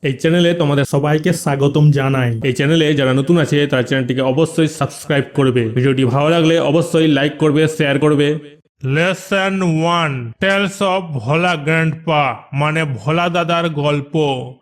এই চ্যানেলে তোমাদের সবাইকে স্বাগতম জানাই। এই চ্যানেলে যারা নতুন আছে তারা চ্যানেলটিকে অবশ্যই সাবস্ক্রাইব করবে। ভিডিওটি ভালো লাগলে অবশ্যই লাইক করবে, শেয়ার করবে। Lesson 1 tales of Bhola grandpa মানে ভোলা দাদার গল্প।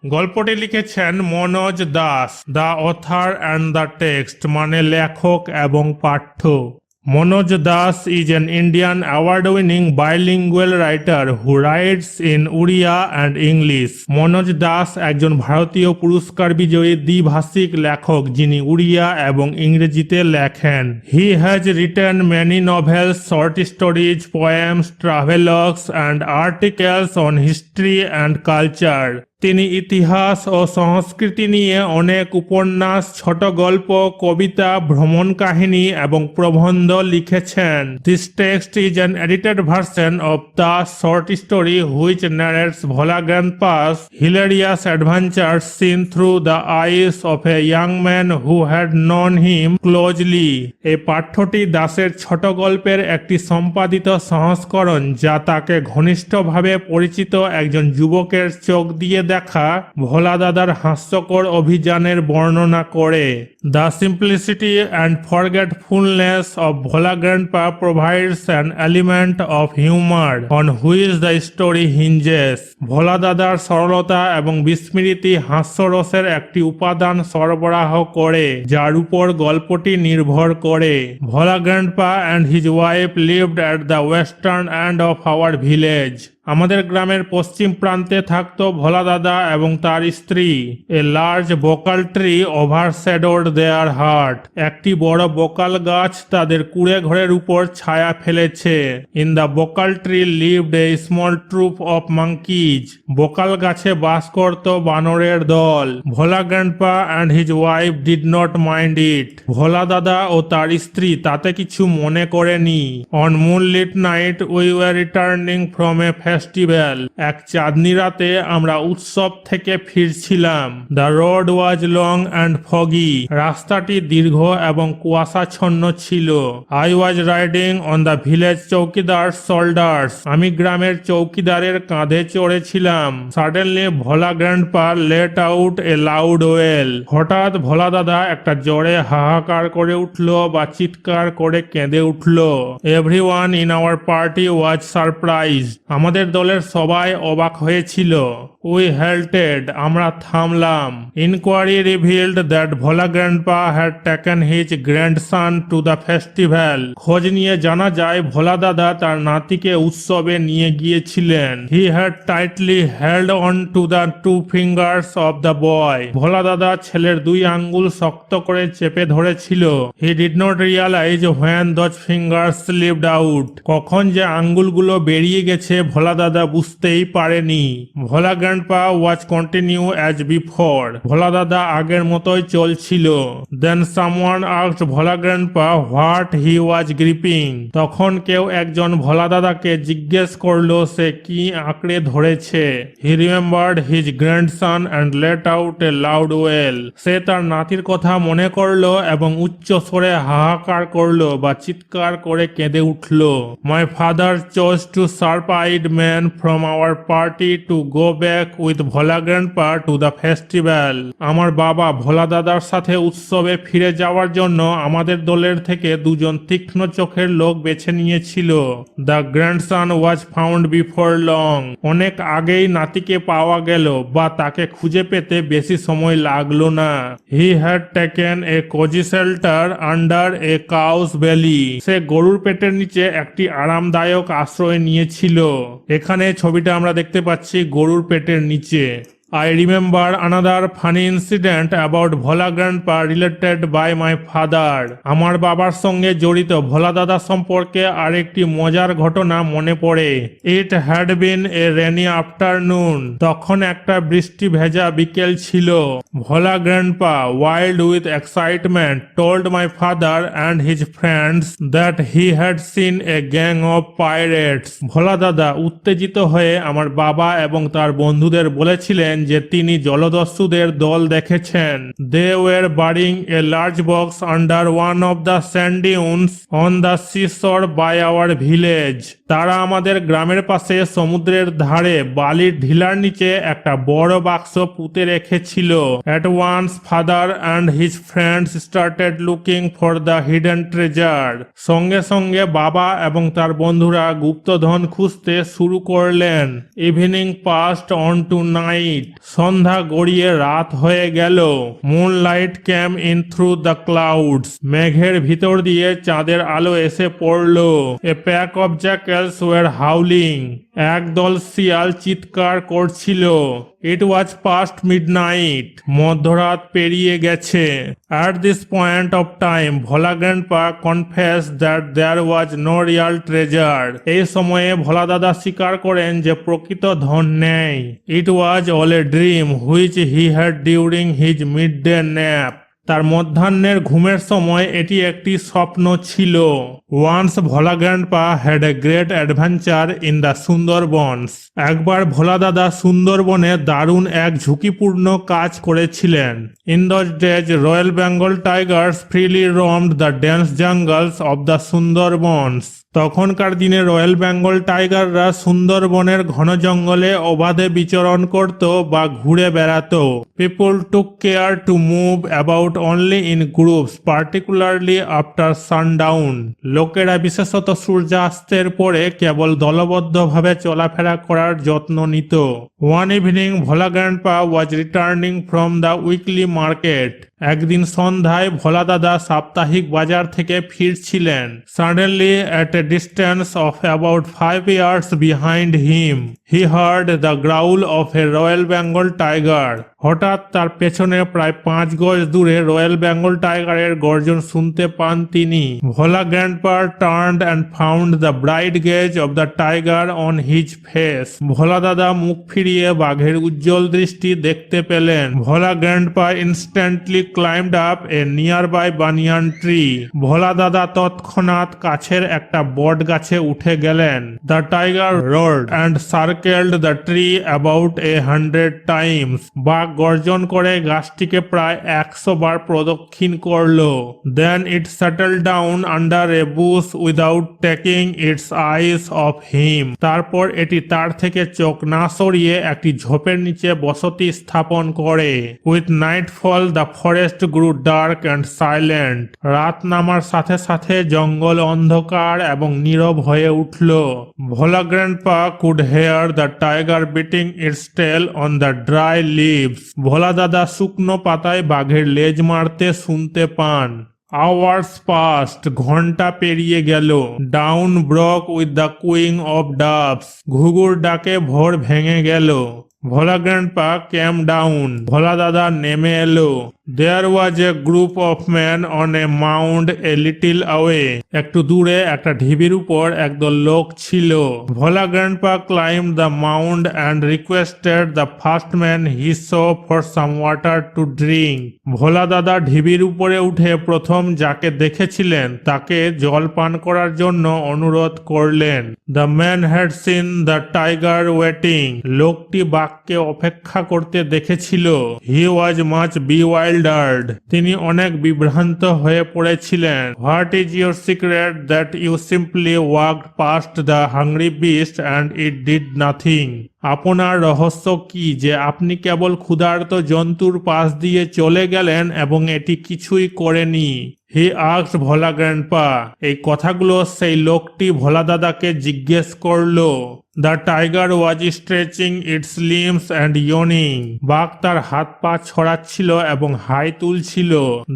গল্পটি লিখেছেন Manoj Das, the author and the text মানে লেখক এবং পাঠ্য। Manoj Das is an Indian award-winning bilingual writer who writes in Oriya and English. Manoj Das একজন ভারতীয় পুরস্কার বিজয়ী দ্বিভাষিক লেখক যিনি উড়িয়া এবং ইংরেজিতে লেখেন। He has written many novels, short stories, poems, travelogues and articles on history and culture. তিনি ইতিহাস ও সংস্কৃতি নিয়ে অনেক উপন্যাস, ছোট গল্প, কবিতা, ভ্রমণ কাহিনী এবং প্রবন্ধ লিখেছেন। This text is an edited version of the short story which narrates Bhola Grandpa's hilarious adventures seen through the eyes of a young man who had known him closely. এই পাঠ্যটি দাসের ছোট গল্পের একটি সম্পাদিত সংস্করণ যা তাকে ঘনিষ্ঠভাবে পরিচিত একজন যুবকের চোখ দিয়ে দেখা ভোলা দাদার হাস্যকর অভিযানের বর্ণনা করে। The simplicity and forgetfulness of Bhola Grandpa provides an element of humor on which the story hinges. ভোলা দাদার সরলতা এবং বিস্মৃতি হাস্যরসের একটি উপাদান সরবরাহ করে যার উপর গল্পটি নির্ভর করে। ভোলা Grandpa and his wife lived at the western end of our village. আমাদের গ্রামের পশ্চিম প্রান্তে থাকতো ভোলা দাদা এবং তার স্ত্রী। A large bakul tree overshadowed their hut. একটি বড় বোকাল গাছ তাদের কুঁড়ে ঘরের উপর ছায়া ফেলেছে। In the bakul tree lived a small troop of monkeys. বোকাল গাছে বাস করত বানরের দল। Bhola grandpa and his wife did not mind it. Bhola দাদা ও তার স্ত্রী তাতে কিছু মনে করেনি। On moonlit night we were returning from a festival. এক চাঁদনি রাতে আমরা উৎসব থেকে ফিরছিলাম। The road was long and foggy. রাস্তাটি দীর্ঘ এবং কুয়াশাচ্ছন্ন ছিল। I was riding on the village chowkidar shoulders. আমি গ্রামের চৌকিদারের কাঁধে চড়েছিলাম। Suddenly Bhola grandpa let out a loud wail. হঠাৎ ভোলা দাদা একটা জোরে হাহাকার করে উঠল বা চিৎকার করে কেঁদে উঠল। Everyone in our party was surprise. আমাদের দলের সবাই অবাক হয়েছিল। We halted. আমরা থামলাম। Inquiry revealed that Bhola grandpa had taken his grandson to the festival. খোঁজ নিয়ে জানা যায় ভোলা দাদা তার নাতিকে উৎসবে নিয়ে গিয়েছিলেন। He had tightly held on to the two fingers of the boy. Bhola দাদা ছেলের দুই আঙ্গুল শক্ত করে চেপে ধরেছিল। He did not realise when those fingers slipped out. কখন যে আঙ্গুলগুলো বেরিয়ে গেছে ভোলা দাদা বুঝতেই পারেনি। Bhola grandpa was continue as before. Bhola দাদা আগের মতোই চলছিল। Then someone asked Bhola grandpa what he was gripping. তখন কেউ একজন ভোলা দাদাকে জিজ্ঞেস করলো সে কি আঁকড়ে ধরেছে। He remembered his grandson and let out a loud wail. সে তার নাতির কথা মনে করলো এবং উচ্চ স্বরে হাহাকার করলো বা চিৎকার করে কেঁদে উঠল। My father chose two sharp eyed man from our party to go back with Bhola grandpa to the festival. আমার বাবা ভোলা দাদার সাথে উৎসবে ফিরে যাওয়ার জন্য আমাদের দলের থেকে দুজন তীক্ষ্ণ চোখের লোক বেছে নিয়েছিল। The grandson was found before long. অনেক আগেই নাতিকে পাওয়া গেল বা তাকে খুঁজে পেতে বেশি সময় লাগলো না। He had taken a cosy shelter under a cow's belly. সে গরুর পেটের নিচে একটি আরামদায়ক আশ্রয় নিয়েছিল। এখানে ছবিটা আমরা দেখতে পাচ্ছি গরুর পেটের নিচে। I remember another funny incident about Bhola Grandpa related by my father. আমার বাবার সঙ্গে জড়িত ভোলা দাদা সম্পর্কে আরেকটি মজার ঘটনা মনে পড়ে। It had been a rainy afternoon. তখন একটা বৃষ্টি ভেজা বিকেল ছিল। ভোলা Grandpa, wild with excitement, told my father and his friends that he had seen a gang of pirates. ভোলা দাদা উত্তেজিত হয়ে আমার বাবা এবং তার বন্ধুদের বলেছিলেন যে তিনি জলদস্যুদের দল দেখেছেন। They were burying a large box under one of the sand dunes on the seashore by our village. তারা আমাদের গ্রামের পাশে সমুদ্রের ধারে বালির ঢিলার নিচে একটা বড় বাক্স পুঁতে রেখেছিল। At once father and his friends started looking for the hidden treasure. সঙ্গে সঙ্গে বাবা এবং তার বন্ধুরা গুপ্তধন খুঁজতে শুরু করলেন। Evening passed on to night. সন্ধ্যা গড়িয়ে রাত হয়ে গেল। Moonlight came in through the clouds. মেঘের ভিতর দিয়ে চাঁদের আলো এসে পড়ল। A pack of jackals were howling. একদল শিয়াল চিৎকার করছিল। It was past midnight. মধ্যরাত পেরিয়ে গেছে। At this point of time, Bhola grandpa confessed that there was no real treasure. এই সময়ে ভোলা দাদা স্বীকার করেন যে প্রকৃত ধন নেই। It was all a dream which he had during his midday nap. তার মধ্যাহ্নের ঘুমের সময় এটি একটি স্বপ্ন ছিল। Once Bhola grandpa had a great adventure in the Sundarbans. একবার ভোলা দাদা সুন্দরবনে দারুণ এক ঝুঁকিপূর্ণ কাজ করেছিলেন। In those days royal Bengal tigers freely roamed the dense jungles of the Sundarbans. তখনকার দিনে রয়্যাল বেঙ্গল টাইগাররা সুন্দরবনের ঘন জঙ্গলে অবাধে বিচরণ করত বা ঘুরে বেড়াতো। People took care to move about only in groups, particularly after sundown. লোকেরা বিশেষত সূর্যাস্তের পরে কেবল দলবদ্ধভাবে চলাফেরা করার যত্ন নিত। One evening Bhola grandpa was returning from the weekly market. একদিন সন্ধ্যায় ভোলা দাদা সাপ্তাহিক বাজার থেকে ফিরছিলেন। Suddenly at a distance of about 5 yards behind him, he heard the growl of a Royal Bengal tiger. হঠাৎ তার পেছনে প্রায় 5 গজ দূরে রয়্যাল বেঙ্গল টাইগারের গর্জন শুনতে পান তিনি। Bhola grandpa turned and found the bright gaze of the tiger on his face. Bhola দাদা মুখ ফিরিয়ে বাঘের উজ্জ্বল দৃষ্টি দেখতে পেলেন। Bhola grandpa instantly climbed up a nearby banyan tree. Bhola দাদা তৎক্ষণাৎ কাছের একটা বট গাছে উঠে গেলেন। The tiger roared and circled the tree about 100 times. বাঘ গর্জন করে গাছটিকে প্রায় 100 বার প্রদক্ষিণ করল। Then it settle down under A Bush without taking it's eyes of him. তারপর এটি তার থেকে চোখ না সরিয়ে একটি ঝোপের নিচে বসতি স্থাপন করে। With nightfall the forest grew dark and silent. রাত নামার সাথে সাথে জঙ্গল অন্ধকার এবং নীরব হয়ে উঠল। Bhola grandpa could hear the tiger beating its tail on the dry leaves. Bhola দাদা শুকনো পাতায় বাঘের লেজ মারতে শুনতে পান। Hours passed. ঘন্টা পেরিয়ে গেল। Dawn broke with the cooing of doves. ঘুঘুর ডাকে ভোর ভেঙে গেল। ভোলা গ্র্যান্ডপা ক্যাম ডাউন। ভোলা দাদা নেমে এলো। There was a group of men on a mound a little away. একটু দূরে একটা ঢিবির উপর একদল লোক ছিল। ভোলা grandpa climbed the mound and requested the first man he saw for some water to drink. ভোলা দাদা ঢিবির উপরে উঠে প্রথম যাকে দেখেছিলেন তাকে জল পান করার জন্য অনুরোধ করলেন। The man had seen the tiger waiting. লোকটি বাঘকে অপেক্ষা করতে দেখেছিল। He was much bewildered. তিনি অনেক বিভ্রান্ত হয়ে পড়েছিলেন। What is your secret that you simply walked past the hungry beast and it did nothing? আপনার রহস্য কি যে আপনি কেবল ক্ষুধার্ত জন্তুর পাশ দিয়ে চলে গেলেন এবং এটি কিছুই করেনি? He asked Bhola grandpa. এই কথাগুলো সেই লোকটি ভোলা দাদাকে জিজ্ঞেস করলো। The tiger was stretching its limbs and yawning. বাঘ তার হাত পা ছড়াচ্ছিল এবং হাই তুলছিল।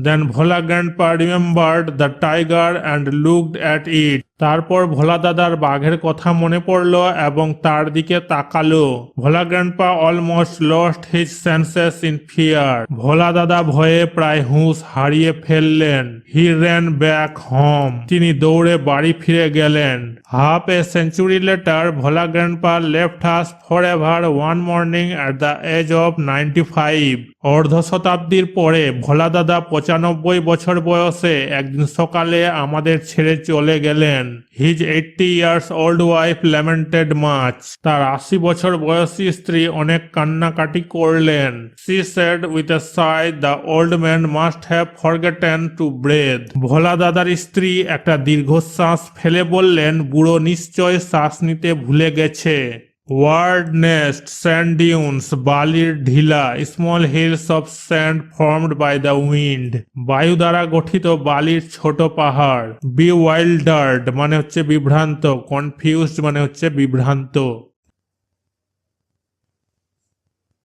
Then Bhola grandpa remembered the tiger and looked at it. তারপর ভোলা দাদার বাঘের কথা মনে পড়ল এবং তার দিকে তাকালো। Bhola grandpa almost lost his senses in fear. Bhola দাদা ভয়ে প্রায় হুঁশ হারিয়ে ফেললেন। He ran back home. তিনি দৌড়ে বাড়ি ফিরে গেলেন। Half a century later Bhola grandpa left us for ever one morning at the age of 95। অর্ধ শতাব্দীর পরে ভোলা দাদা 95 বছর বয়সে একদিন সকালে আমাদের ছেড়ে চলে গেলেন। His 80 years old wife lamented much. তার 80 বছর বয়সী স্ত্রী অনেক কান্নাকাটি করলেন। She said with a sigh, the old man must have forgotten to breathe. ভোলা দাদার স্ত্রী একটা দীর্ঘশ্বাস ফেলে বললেন, বুড়ো নিশ্চয় শ্বাস নিতে ভুলে গেছে। ওয়ার্ড নেস্ট, স্যান্ড ডিউনস, বালির ঢিলা, small hills of sand formed by the wind, বায়ু দ্বারা গঠিত বালির ছোট পাহাড়। বি ওয়াইল্ডার্ড মানে হচ্ছে বিভ্রান্ত, কনফিউজড মানে হচ্ছে বিভ্রান্ত।